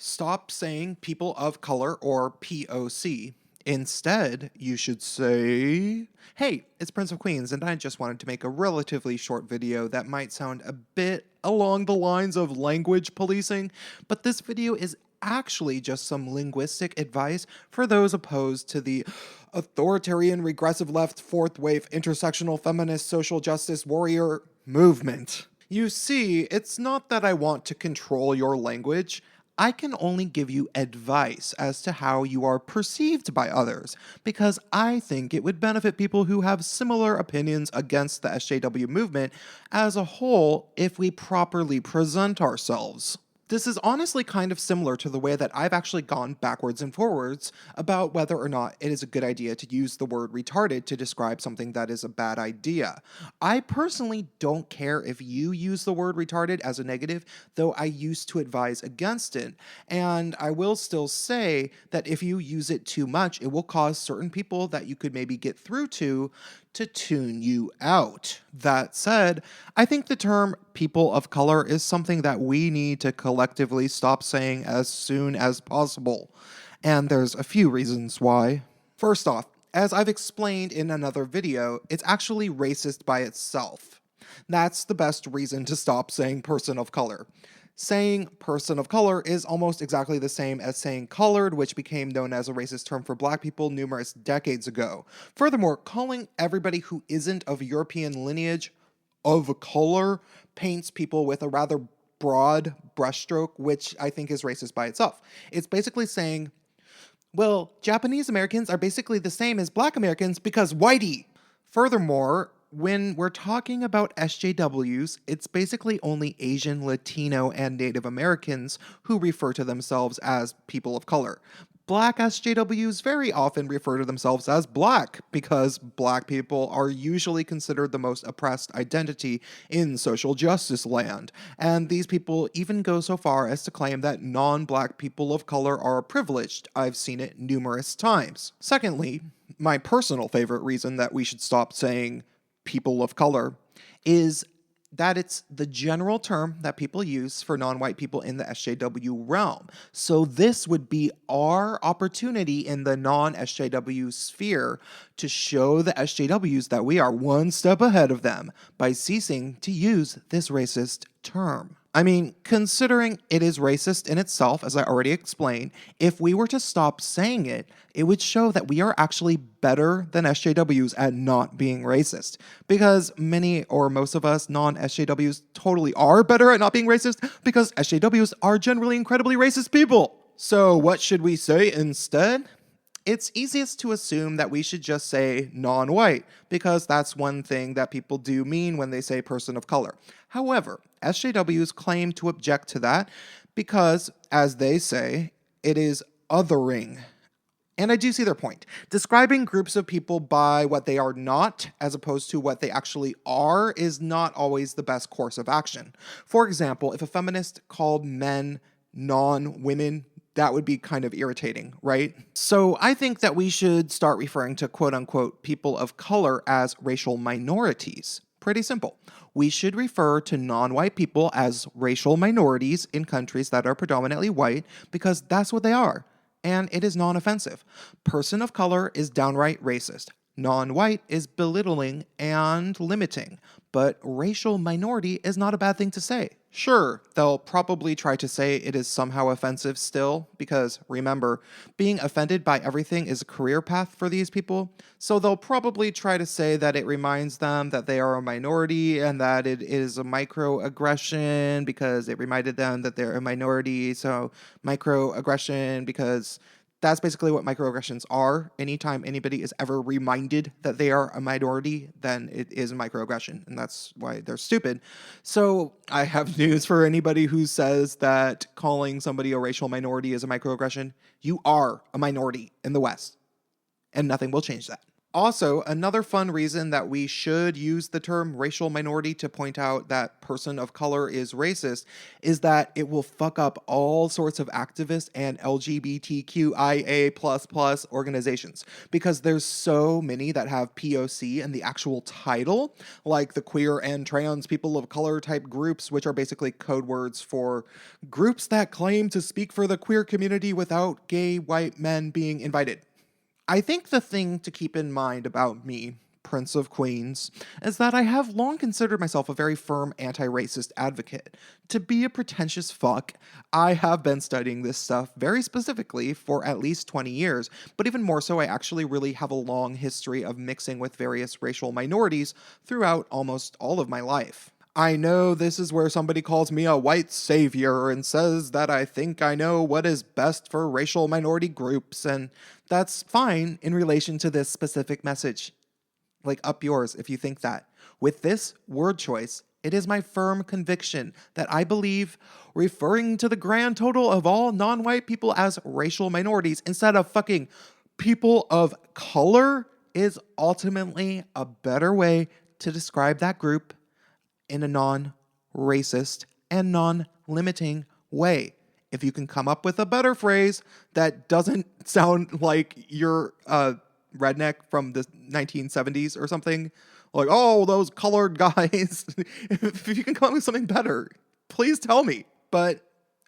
Stop saying people of color or POC. Instead, you should say, hey, it's Prince of Queens, and I just wanted to make a relatively short video that might sound a bit along the lines of language policing, but this video is actually just some linguistic advice for those opposed to the authoritarian, regressive left, fourth wave, intersectional feminist, social justice warrior movement. You see, it's not that I want to control your language. I can only give you advice as to how you are perceived by others, because I think it would benefit people who have similar opinions against the SJW movement as a whole if we properly present ourselves. This is honestly kind of similar to the way that I've actually gone backwards and forwards about whether or not it is a good idea to use the word retarded to describe something that is a bad idea. I personally don't care if you use the word retarded as a negative, though I used to advise against it. And I will still say that if you use it too much, it will cause certain people that you could maybe get through to tune you out. That said, I think the term people of color is something that we need to collectively stop saying as soon as possible. And there's a few reasons why. First off, as I've explained in another video, it's actually racist by itself. That's the best reason to stop saying person of color. Saying person of color is almost exactly the same as saying colored, which became known as a racist term for black people numerous decades ago. Furthermore, calling everybody who isn't of European lineage of color paints people with a rather broad brushstroke, which I think is racist by itself. It's basically saying, well, Japanese Americans are basically the same as black Americans because whitey. Furthermore, when we're talking about SJWs, it's basically only Asian, Latino, and Native Americans who refer to themselves as people of color. Black SJWs very often refer to themselves as black because black people are usually considered the most oppressed identity in social justice land. And these people even go so far as to claim that non-black people of color are privileged. I've seen it numerous times. Secondly, my personal favorite reason that we should stop saying people of color is that it's the general term that people use for non-white people in the SJW realm. So this would be our opportunity in the non-SJW sphere to show the SJWs that we are one step ahead of them by ceasing to use this racist term. I mean, considering it is racist in itself, as I already explained, if we were to stop saying it, it would show that we are actually better than SJWs at not being racist. Because many or most of us non-SJWs totally are better at not being racist because SJWs are generally incredibly racist people. So what should we say instead? It's easiest to assume that we should just say non-white, because that's one thing that people do mean when they say person of color. However, SJWs claim to object to that because, as they say, it is othering. And I do see their point. Describing groups of people by what they are not, as opposed to what they actually are, is not always the best course of action. For example, if a feminist called men non-women, that would be kind of irritating, right? So I think that we should start referring to quote-unquote people of color as racial minorities. Pretty simple. We should refer to non-white people as racial minorities in countries that are predominantly white because that's what they are, and it is non-offensive. Person of color is downright racist. Non-white is belittling and limiting, but racial minority is not a bad thing to say. Sure, they'll probably try to say it is somehow offensive still, because remember, being offended by everything is a career path for these people, so they'll probably try to say that it reminds them that they are a minority and that it is a microaggression because it reminded them that they're a minority, so microaggression because that's basically what microaggressions are. Anytime anybody is ever reminded that they are a minority, then it is a microaggression, and that's why they're stupid. So I have news for anybody who says that calling somebody a racial minority is a microaggression. You are a minority in the West, and nothing will change that. Also, another fun reason that we should use the term racial minority to point out that person of color is racist is that it will fuck up all sorts of activist and LGBTQIA++ organizations because there's so many that have POC in the actual title, like the queer and trans people of color type groups, which are basically code words for groups that claim to speak for the queer community without gay white men being invited. I think the thing to keep in mind about me, Prince of Queens, is that I have long considered myself a very firm anti-racist advocate. To be a pretentious fuck, I have been studying this stuff very specifically for at least 20 years, but even more so, I actually really have a long history of mixing with various racial minorities throughout almost all of my life. I know this is where somebody calls me a white savior and says that I think I know what is best for racial minority groups, and that's fine in relation to this specific message. Like, up yours if you think that. With this word choice, it is my firm conviction that I believe referring to the grand total of all non-white people as racial minorities instead of fucking people of color is ultimately a better way to describe that group in a non-racist and non-limiting way. If you can come up with a better phrase that doesn't sound like you're a redneck from the 1970s or something, like, oh, those colored guys, if you can come up with something better, please tell me. But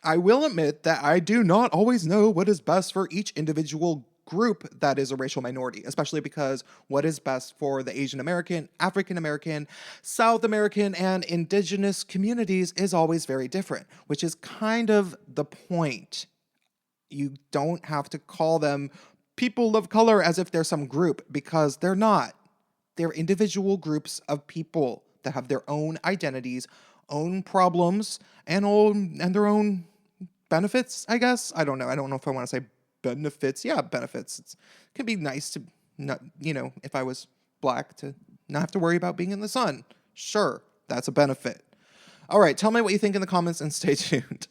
I will admit that I do not always know what is best for each individual group that is a racial minority, especially because what is best for the Asian American, African American, South American, and indigenous communities is always very different, which is kind of the point. You don't have to call them people of color as if they're some group, because they're not. They're individual groups of people that have their own identities, own problems, and their own benefits, I guess. I don't know. I don't know if I want to say benefits. Yeah, benefits. It can be nice to not, if I was black, to not have to worry about being in the sun. Sure, that's a benefit. All right, tell me what you think in the comments and stay tuned.